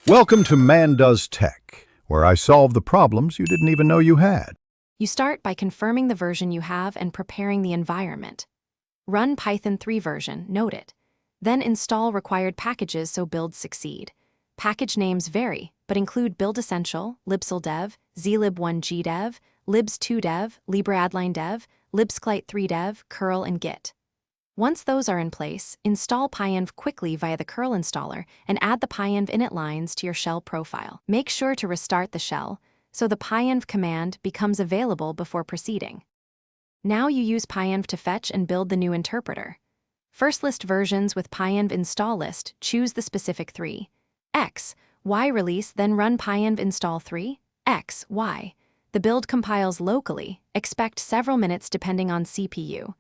Welcome to Man Does Tech, where I solve the problems you didn't even know you had. You start by confirming the version you have and preparing the environment. Run Python 3 version, note it. Then install required packages so builds succeed. Package names vary, but include Build Essential, libsyldev, zlib1gdev, libs2dev, libradlinedev, libsclite3dev, curl, and git. Once those are in place, install pyenv quickly via the curl installer and add the pyenv init lines to your shell profile. Make sure to restart the shell so the pyenv command becomes available before proceeding. Now you use pyenv to fetch and build the new interpreter. First list versions with pyenv install list, choose the specific 3. X, Y release, then run pyenv install 3, X, Y. The build compiles locally, expect several minutes depending on CPU.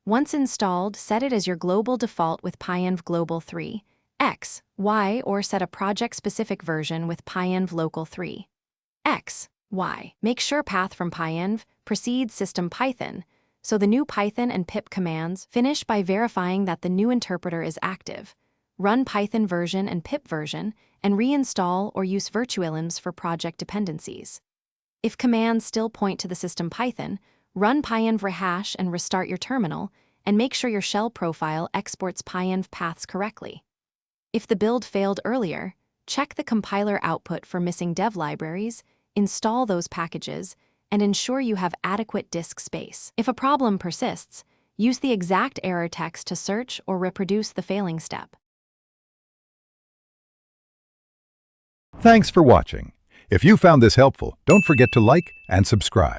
Once installed, set it as your global default with pyenv global 3, X, Y, or set a project-specific version with pyenv local 3, X, Y. Make sure path from pyenv precedes system Python, so the new Python and pip commands finish by verifying that the new interpreter is active. Run Python version and pip version, and reinstall or use virtualenvs for project dependencies. If commands still point to the system Python, run pyenv rehash and restart your terminal, and make sure your shell profile exports pyenv paths correctly. If the build failed earlier, check the compiler output for missing dev libraries, install those packages, and ensure you have adequate disk space. If a problem persists, use the exact error text to search or reproduce the failing step. Thanks for watching. If you found this helpful, don't forget to like and subscribe.